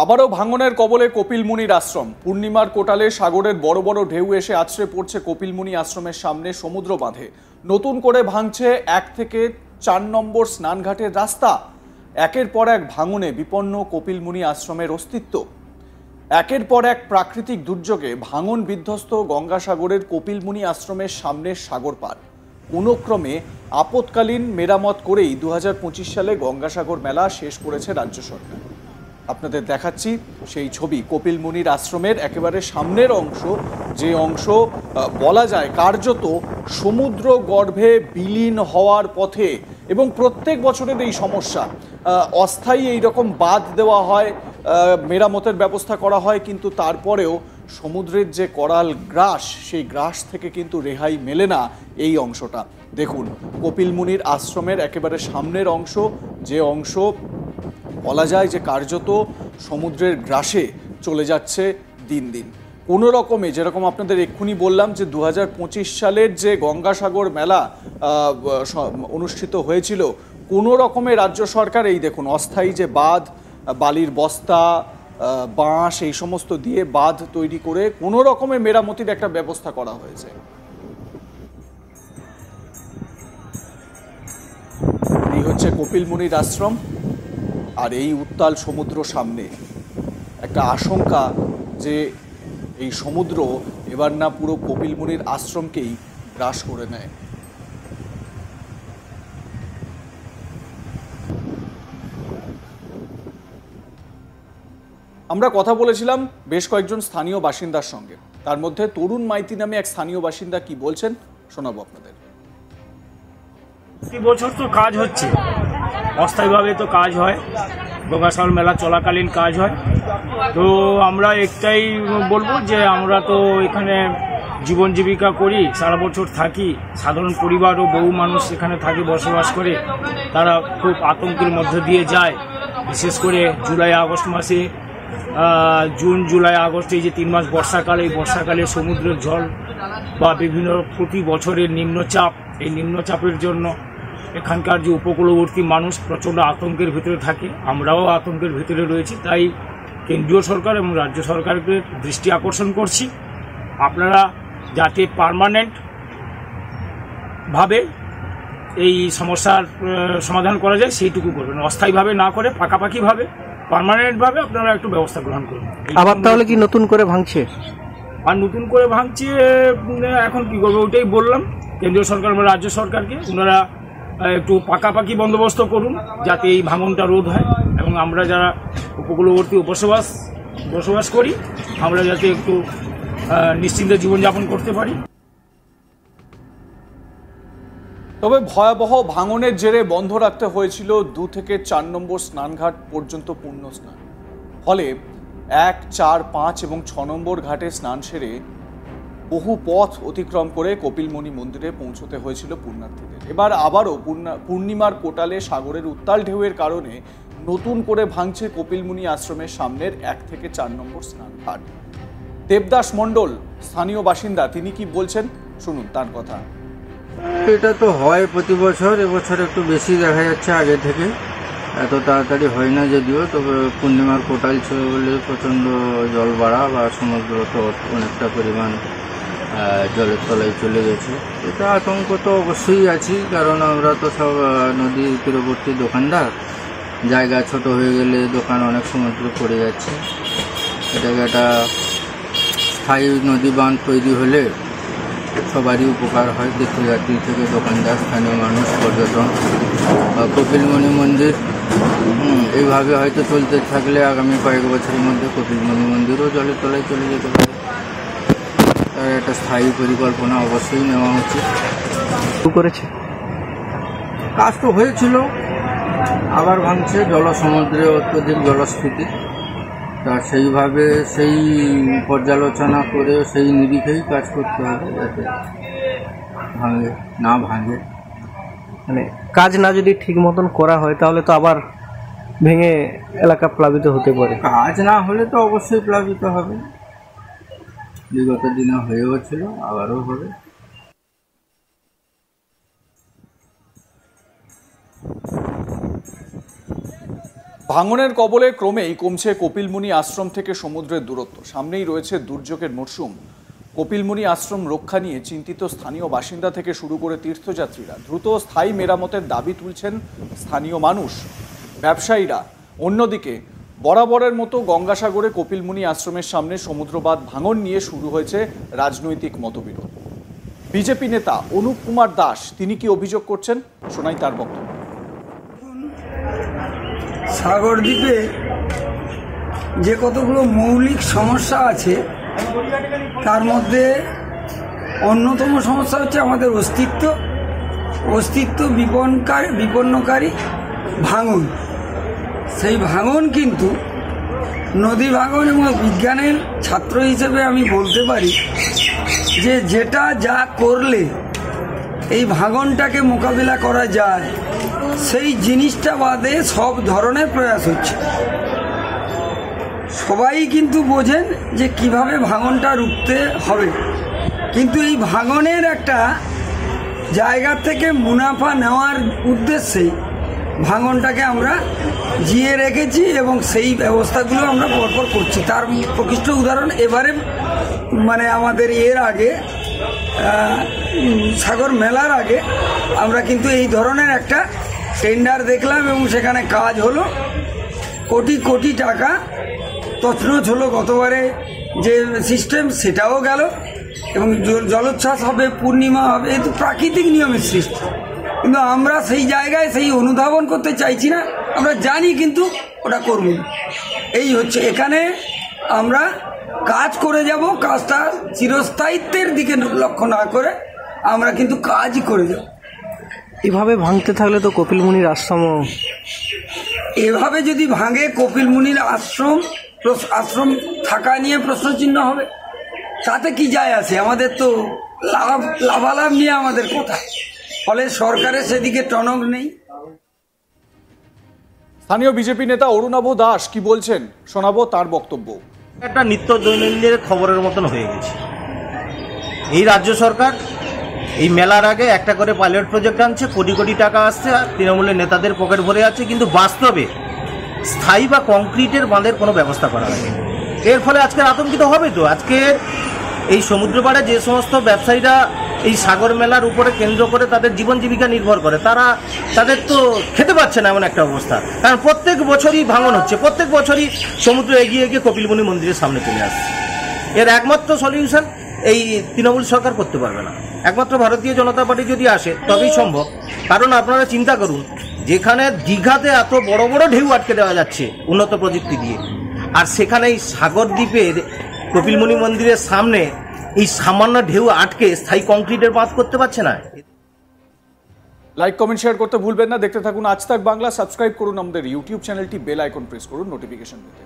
আবারও ভাঙনের কবলে কপিলমুনির আশ্রম। পূর্ণিমার কোটালে সাগরের বড় বড় ঢেউ এসে আছড়ে পড়ছে কপিলমুনি আশ্রমের সামনে সমুদ্র বাঁধে। নতুন করে ভাঙছে 1 থেকে 4 নম্বর স্নানঘাটের রাস্তা। একের পর এক ভাঙনে বিপন্ন কপিলমুনি আশ্রমের অস্তিত্ব। একের পর এক প্রাকৃতিক দুর্যোগে ভাঙন বিধ্বস্ত গঙ্গাসাগরের কপিলমুনি আশ্রমের সামনের সাগর পার। কোনোক্রমে আপৎকালীন মেরামত করেই 2025 সালে গঙ্গাসাগর মেলা শেষ করেছে রাজ্য সরকার। আপনাদের দেখাচ্ছি সেই ছবি। কপিলমুনির আশ্রমের একেবারে সামনের অংশ, যে অংশ বলা যায় কার্যত সমুদ্র গর্ভে বিলীন হওয়ার পথে, এবং প্রত্যেক বছরের এই সমস্যা। অস্থায়ী এইরকম বাঁধ দেওয়া হয়, মেরামতের ব্যবস্থা করা হয়, কিন্তু তারপরেও সমুদ্রের যে করাল গ্রাস, সেই গ্রাস থেকে কিন্তু রেহাই মেলে না এই অংশটা। দেখুন, কপিলমুনির আশ্রমের একেবারে সামনের অংশ, যে অংশ বলা যায় যে কার্যত সমুদ্রের গ্রাসে চলে যাচ্ছে দিন দিন। কোনো রকমে, যেরকম আপনাদের এক্ষুনি বললাম যে 2025 সালের যে গঙ্গাসাগর মেলা অনুষ্ঠিত হয়েছিল, কোনো রকমে রাজ্য সরকার এই দেখুন অস্থায়ী যে বাঁধ, বালির বস্তা, বাঁশ, এই সমস্ত দিয়ে বাঁধ তৈরি করে কোনো রকমে মেরামতির একটা ব্যবস্থা করা হয়েছে। এই হচ্ছে কপিলমুনির আশ্রম, আর এই উত্তাল সমুদ্র সামনে। একটা আশঙ্কা যে এই সমুদ্র এবার না পুরো কপিলমুনির আশ্রমকেই গ্রাস করে নেয়। আমরা কথা বলেছিলাম বেশ কয়েকজন স্থানীয় বাসিন্দার সঙ্গে, তার মধ্যে তরুণ মাইতি নামে এক স্থানীয় বাসিন্দা কি বলছেন শোনাবো আপনাদের। প্রতি বছর তো কাজ হচ্ছে, অস্থায়ীভাবে তো কাজ হয়, গঙ্গাসাগর মেলা চলাকালীন কাজ হয়। তো আমরা একটাই বলবো যে আমরা তো এখানে জীবন জীবিকা করি, সারা বছর থাকি, সাধারণ পরিবার ও বহু মানুষ এখানে থাকে, বসবাস করে। তারা খুব আতঙ্কের মধ্যে দিয়ে যায়, বিশেষ করে জুলাই আগস্ট মাসে, জুন জুলাই আগস্ট, এই যে 3 মাস বর্ষাকাল, এই বর্ষাকালে সমুদ্রের জল বা বিভিন্ন প্রতি বছরের নিম্নচাপ, এই নিম্নচাপের জন্য এখানকার যে উপকূলবর্তী মানুষ প্রচণ্ড আতঙ্কের ভিতরে থাকে। আমরাও আতঙ্কের ভিতরে রয়েছি। তাই কেন্দ্রীয় সরকার এবং রাজ্য সরকারকে দৃষ্টি আকর্ষণ করছি, আপনারা যাতে পার্মানেন্টভাবে এই সমস্যার সমাধান করা যায় সেইটুকু করবেন, অস্থায়ীভাবে না করে পাকাপাকিভাবে পার্মানেন্টভাবে আপনারা একটু ব্যবস্থা গ্রহণ করুন। আবার তাহলে কি নতুন করে ভাঙছে? আর নতুন করে ভাঙছে এখন কি করবে, ওইটাই বললাম কেন্দ্রীয় সরকার এবং রাজ্য সরকারকে, ওনারা একটু পাকাপাকি বন্দোবস্ত করুন যাতে এই ভাঙনটা রোধ হয়, এবং আমরা যারা উপকূলবর্তী বসবাস করি আমরা যাতে একটু নিশ্চিন্তে জীবনযাপন করতে পারি। তবে ভয়াবহ ভাঙনের জেরে বন্ধ রাখতে হয়েছিল 2 থেকে 4 নম্বর স্নানঘাট পর্যন্ত পূর্ণ স্নান। ফলে 1, 4, 5 এবং 6 নম্বর ঘাটে স্নান সেরে বহু পথ অতিক্রম করে কপিলমুনি মন্দিরে পৌঁছতে হয়েছিল পুণ্যার্থীদের। এবার আবারও পূর্ণিমার কোটালে সাগরের উত্তাল ঢেউয়ের কারণে নতুন করে ভাঙছে কপিলমুনি আশ্রমের সামনের 1 থেকে 4 নম্বর স্নানঘাট। দেবদাস মণ্ডল স্থানীয় বাসিন্দা, তিনি কি বলছেন শুনুন তার কথা। এটা তো হয় প্রতি বছর, এবছর একটু বেশি দেখা যাচ্ছে আগে থেকে, এত তাড়াতাড়ি হয় না যদিও, তবে পূর্ণিমার কোটাল ছিল বলে প্রচণ্ড জল বাড়া বা সমুদ্র তো অনেকটা পরিমাণ জলের তলায় চলে গেছে। এটা আতঙ্ক তো অবশ্যই আছি, কারণ আমরা তো সব নদী তীরবর্তী দোকানদার, জায়গা ছোট হয়ে গেলে দোকান অনেক সমুদ্রে পড়ে যাচ্ছে। এটাকে একটা স্থায়ী নদী বাঁধ তৈরি হলে সবারই উপকার হয়, তীর্থযাত্রী থেকে দোকানদার, স্থানীয় মানুষ, পর্যটন। কপিলমুনি মন্দির এইভাবে হয়তো চলতে থাকলে আগামী কয়েক বছরের মধ্যে কপিলমুনি মন্দিরও জলের তলায় চলে যেতে পারে। তাই একটা স্থায়ী পরিকল্পনা অবশ্যই নেওয়া উচিত। করেছে কাজ তো হয়েছিল, আবার ভাঙছে, সমুদ্রে অত্যধিক জলস্ফীতি। তা সেইভাবে সেই পর্যালোচনা করে সেই নিরিখেই কাজ করতে হবে যাতে না ভাঙে। মানে কাজ না যদি ঠিক মতন করা হয় তাহলে তো আবার ভেঙে এলাকা প্লাবিত হতে পারে। কাজ না হলে তো অবশ্যই প্লাবিত হবে, বিগত দিনে হয়েও ছিল, আবারও হবে। ভাঙনের কবলে ক্রমেই কমছে কপিলমুনি আশ্রম থেকে সমুদ্রের দূরত্ব। সামনেই রয়েছে দুর্যোগের মরশুম। কপিলমুনি আশ্রম রক্ষা নিয়ে চিন্তিত স্থানীয় বাসিন্দা থেকে শুরু করে তীর্থযাত্রীরা। দ্রুত স্থায়ী মেরামতের দাবি তুলছেন স্থানীয় মানুষ, ব্যবসায়ীরা। অন্যদিকে বরাবরের মতো গঙ্গাসাগরে কপিলমুনি আশ্রমের সামনে সমুদ্রবাদ ভাঙন নিয়ে শুরু হয়েছে রাজনৈতিক মতবিরোধ। বিজেপি নেতা অনুপ কুমার দাস তিনি কি অভিযোগ করছেন, শোনাই তার বক্তব্য। সাগর দ্বীপে যে কতগুলো মৌলিক সমস্যা আছে তার মধ্যে অন্যতম সমস্যা হচ্ছে আমাদের অস্তিত্ব বিপন্নকারী ভাঙন। সেই ভাঙন কিন্তু নদী ভাঙন এবং বিজ্ঞানের ছাত্র হিসেবে আমি বলতে পারি যে যেটা যা করলে এই ভাঙনটাকে মোকাবিলা করা যায় সেই জিনিসটা বাদে সব ধরনের প্রয়াস হচ্ছে। সবাই কিন্তু বোঝেন যে কিভাবে ভাঙনটা রুখতে হবে, কিন্তু এই ভাঙনের একটা জায়গা থেকে মুনাফা নেওয়ার উদ্দেশ্যে ভাঙনটাকে আমরা জিয়ে রেখেছি এবং সেই ব্যবস্থাগুলো আমরা পরপর করছি। তার প্রকৃষ্ট উদাহরণ এবারে আমাদের এর আগে সাগর মেলার আগে আমরা কিন্তু এই ধরনের একটা টেন্ডার দেখলাম এবং সেখানে কাজ হলো। কোটি কোটি টাকা তছনছ হলো। গতবারে যে সিস্টেম সেটাও গেল এবং জলোচ্ছ্বাস হবে, পূর্ণিমা হবে, এ তো প্রাকৃতিক নিয়মের সৃষ্টি, কিন্তু আমরা সেই জায়গায় সেই অনুধাবন করতে চাইছি না। আমরা জানি কিন্তু ওটা করব না। এই হচ্ছে এখানে আমরা কাজ করে যাব, কাজটা চিরস্থায়িত্বের দিকে লক্ষ্য না করে আমরা কিন্তু কাজই করে যাব। এভাবে ভাঙতে থাকলে তো কপিলমুনির আশ্রম, এভাবে যদি ভাঙে কপিলমুনির আশ্রম থাকা নিয়ে প্রশ্নচিহ্ন হবে। তাতে কি যায় আসে? আমাদের তো লাভালাভ নিয়ে আমাদের কথা, ফলে সরকারের সেদিকে টনক নেই। স্থানীয় বিজেপি নেতা অরুণাভ দাস কি বলছেন, শোনাবো তার বক্তব্য। একটা নিত্য দৈনন্দিনের খবরের মতন হয়ে গেছে। এই রাজ্য সরকার এই মেলার আগে একটা করে পাইলট প্রজেক্ট আনছে, কোটি কোটি টাকা আসছে, আর তৃণমূলের নেতাদের পকেট ভরে আছে, কিন্তু বাস্তবে স্থায়ী বা কংক্রিটের বাঁধের কোনো ব্যবস্থা করা হয়নি। এর ফলে আজকে আতঙ্কিত হবে তো। আজকে এই সমুদ্র পাড়ে যে সমস্ত ব্যবসায়ীরা এই সাগর মেলার উপরে কেন্দ্র করে তাদের জীবন জীবিকা নির্ভর করে, তাদের তো খেতে পাচ্ছে না এমন একটা অবস্থা। কারণ প্রত্যেক বছরই ভাঙন হচ্ছে, প্রত্যেক বছরই সমুদ্র এগিয়ে এগিয়ে কপিলমুনি মন্দিরের সামনে চলে আসছে। এর একমাত্র সলিউশন এই তৃণমূল সরকার করতে পারবে না, একমাত্র ভারতীয় জনতা পার্টি যদি আসে তবেই সম্ভব। কারণ আপনারা চিন্তা করুন, যেখানে দীঘাতে এত বড় বড় ঢেউ আটকে দেওয়া যাচ্ছে উন্নত প্রযুক্তি দিয়ে, আর সেখানে এই সাগর দ্বীপের কপিলমুনি মন্দিরের সামনে এই সামান্য ঢেউ আটকে স্থায়ী কংক্রিটের বাঁধ করতে পারছে না। লাইক, কমেন্ট, শেয়ার করতে ভুলবেন না। দেখতে থাকুন আজ তাক বাংলা। সাবস্ক্রাইব করুন আমাদের ইউটিউব চ্যানেলটি, বেল আইকন প্রেস করুন নোটিফিকেশন পেতে।